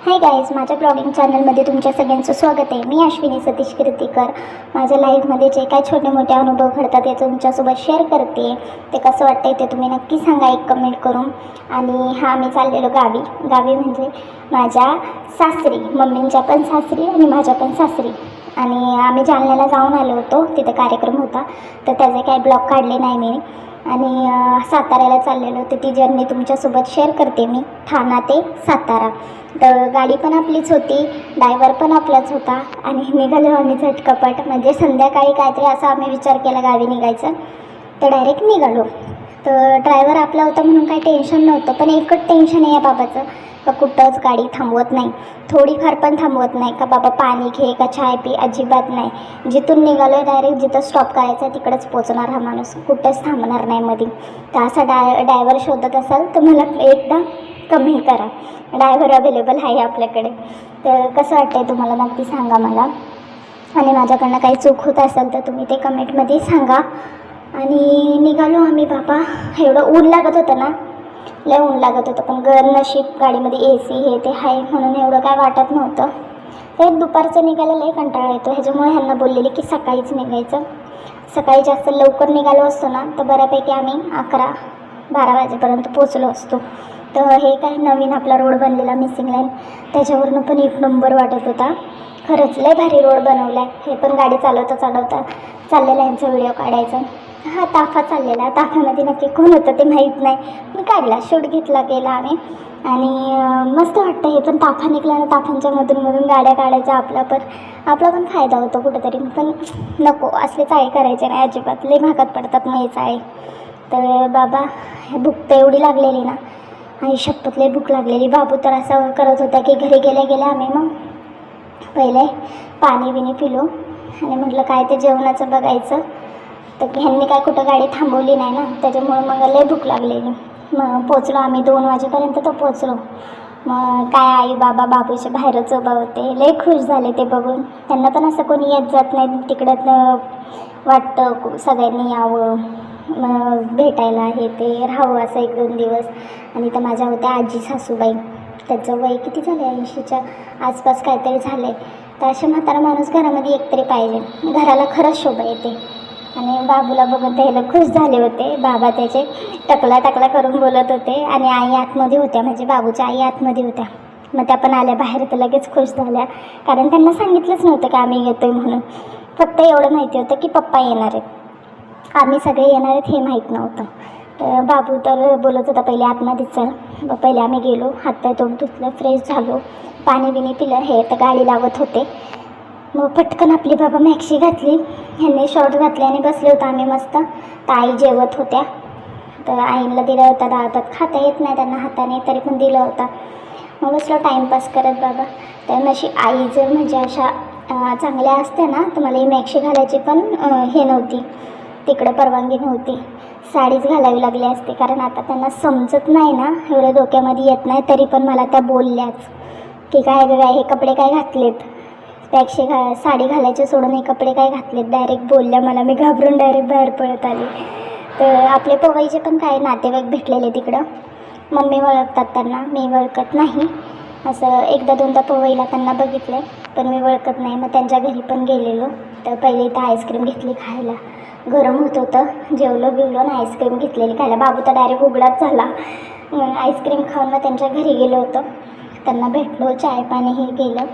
Hi guys, माझ्या blogging चॅनलमध्ये तुमच्या सगळ्यांचं स्वागत आहे. मी अश्विनी सतीश कीर्तीकर. माझ्या लाईफमध्ये जे काय छोटे मोठे अनुभव घडतात याचं तुमच्यासोबत शेअर करते. ते कसं वाटतं ते तुम्ही नक्की सांगा एक कमेंट करून. आणि आम्ही चाललेलो गावी म्हणजे माझ्या सासरी, मम्मींच्या पण सासरी आणि माझ्या पण सासरी. आणि आम्ही जालन्याला जाऊन आलो होतो, तिथे कार्यक्रम होता, तर त्याचे काही ब्लॉग काढले नाही मी. आणि साताऱ्याला चाललेलो होते, ती जर्नी तुमच्यासोबत शेअर करते मी, ठाणा ते सातारा. तर गाडी पण आपलीच होती, ड्रायव्हर पण आपलाच होता. आणि निघालो आम्ही झटकपट, म्हणजे संध्याकाळी काहीतरी असा आम्ही विचार केला गावी निघायचं, तर डायरेक्ट निघालो. तर ड्रायव्हर आपला होता म्हणून काही टेन्शन नव्हतं. पण एकच टेन्शन आहे या बाबाचं, का कुठंच गाडी थांबवत नाही, थोडीफार पण थांबवत नाही. का बाबा पाणी घे का चाय पी, अजिबात नाही. जिथून निघालो डायरेक्ट जिथं स्टॉप करायचा तिकडंच पोचणार हा माणूस, कुठंच थांबणार नाही मध्ये. तर असा ड्रायव्हर शोधत असाल तर मला एकदा कमेंट करा, ड्रायव्हर अवेलेबल आहे आपल्याकडे. तर कसं वाटतं आहे तुम्हाला नक्की सांगा मला. आणि माझ्याकडनं काही चूक होत असेल तर तुम्ही ते कमेंटमध्ये सांगा. आणि निघालो आम्ही. बाबा एवढं ऊन लागत होतं ना, लय ऊन लागत होतं. पण नशीब गाडीमध्ये AC हे ते आहे म्हणून एवढं काय वाटत नव्हतं. ते दुपारचं निघायला लय कंटाळा येतो, ह्याच्यामुळे ह्यांना बोललेली की सकाळीच निघायचं. सकाळी जास्त लवकर निघालो असतो ना तर बऱ्यापैकी आम्ही 11-12 वाजेपर्यंत पोचलो असतो. तर हे काय नवीन आपला रोड बनलेला मिसिंग लाईन, त्याच्यावरनं पण एक नंबर वाटत होता. खरंच लय भारी रोड बनवला आहे. हे पण गाडी चालवता चाललेला यांचा व्हिडिओ काढायचा. हा ताफा चाललेला, ताफ्यामध्ये नक्की कोण होतं ते माहीत नाही, मी काढला, शूट गेला आम्ही. आणि मस्त वाटतं हे पण, ताफा निघला ना, ताफ्यांच्या मधून गाड्या काढायच्या. आपला पण फायदा होतो कुठेतरी. पण नको असले चाळे करायचे नाही अजिबात, लय महागात पडतात मग हे चाळे. तर बाबा भूक तर एवढी लागलेली ना, आई शपथ लय भूक लागलेली. बाबू तर असं करत होता की घरी गेल्या आम्ही मग पहिले पाणी पिलो आणि म्हटलं काय ते जेवणाचं बघायचं. तर ह्यांनी काय कुठं गाडी थांबवली नाही ना, त्याच्यामुळं मग लय भूक लागलेली. मग पोचलो आम्ही 2 वाजेपर्यंत तर पोचलो. मग काय आई बाबूचे बाहेरच उभा होते, लय खुश झाले ते बघून. त्यांना पण असं कोणी येत जात नाही तिकडं, वाटतं सगळ्यांनी यावं भेटायला, हे ते राहावं असं 1-2 दिवस. आणि तर माझ्या होत्या आजी सासूबाई, त्याचं वय किती झालं, 80च्या आसपास काहीतरी झालं आहे. तर अशा म्हातारा माणूस घरामध्ये एकतरी पाहिजे, घराला खरंच शोभा येते. आणि बाबूला बघून त्याला खुश झाले होते. बाबा त्याचे टकला करून बोलत होते. आणि आई आतमध्ये होत्या, म्हणजे बाबूच्या आई आतमध्ये होत्या. मग त्या पण आल्या बाहेर, तर लगेच खुश झाल्या, कारण त्यांना सांगितलंच नव्हतं की आम्ही येतोय म्हणून. फक्त एवढं माहिती होतं की पप्पा येणार आहेत, आम्ही सगळे येणार आहेत हे माहीत नव्हतं. तर बाबू तर बोलत होता पहिले आतमध्ये चल. पहिले आम्ही गेलो, हातपाय तोंड धुतलं, फ्रेश झालो, पाणी पिलं. हे तर गाडी लावत होते. मग पटकन आपली बाबा मॅक्सी घातली, ह्यांनी शॉर्ट घातले आणि बसले होतं आम्ही मस्त. तर आई जेवत होत्या, तर आईला दिला होता डाळ भात. खाता येत नाही त्यांना हाताने, तरी पण दिलं होता. मग बसलो टाईमपास करत बाबा. तर नशी आई जर म्हणजे अशा चांगल्या असत्या ना, तर मला ही मॅक्सी घालायची पण हे नव्हती, तिकडं परवानगी नव्हती. साडीच घालावी लागली असते, कारण आता त्यांना समजत नाही ना, एवढं डोक्यामध्ये येत नाही. तरी पण मला त्या बोलल्याच की काय हे कपडे काय घातलेत, मॅक्सी साडी घालायचे सोडून हे कपडे काय घातलेत, डायरेक्ट बोलल्या मला. मी घाबरून डायरेक्ट बाहेर पळत आली. तर आपले पवईचे पण काही नातेवाईक भेटलेले तिकडं, मम्मी ओळखतात त्यांना, मी ओळखत नाही. असं 1-2दा पवईला त्यांना बघितलं, पण मी ओळखत नाही. मग त्यांच्या घरी पण गेलेलो. तर पहिले इथं आईस्क्रीम घेतली खायला, गरम होत होतं, जेवलो बिवलो आणि आईस्क्रीम घेतलेली खायला. बाबू तर डायरेक्ट उघडाच झाला. आईस्क्रीम खाऊन मग त्यांच्या घरी गेलो होतो, त्यांना भेटलो, चाय पाणी हे केलं.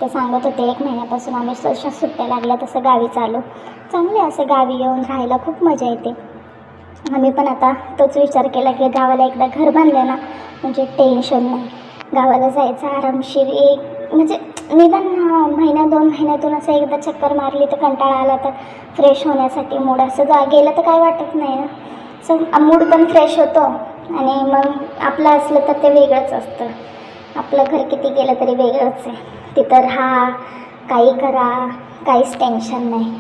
ते सांगत होते 1 महिन्यापासून आम्ही जशा सुट्ट्या लागल्या तसं गावी चालू. चांगले असं गावी येऊन राहायला खूप मजा येते. आम्ही पण आता तोच विचार केला की गावाला एकदा घर बांधलं ना, म्हणजे टेन्शन नाही, गावाला जायचं आरामशीर. म्हणजे निदान 1-2 महिन्यातून असं एकदा चक्कर मारली तर कंटाळा आला तर फ्रेश होण्यासाठी मूड असं गेलं तर काय वाटत नाही ना, सो मूड पण फ्रेश होतो. आणि मग आपलं असलं तर ते वेगळंच असतं. आपलं घर किती गेलं तरी वेगळंच आहे. तिथं राहा, काही करा, काहीच टेन्शन नाही,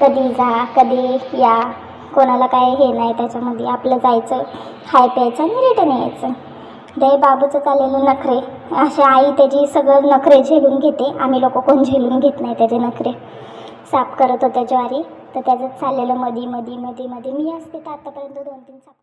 कधी जा कधी या, कोणाला काय हे नाही त्याच्यामध्ये. आपलं जायचं, खाय प्यायचं आणि रिटर्न यायचं. ते बाबूचं चाललेलं नखरे, असे आई त्याची सगळं नखरे झेलून घेते, आम्ही लोक कोण झेलून घेत नाही त्याचे नखरे. साफ करत होत्या ज्वारी, तर त्याचं चाललेलं मध्ये मी असते तर आत्तापर्यंत 2-3 साफ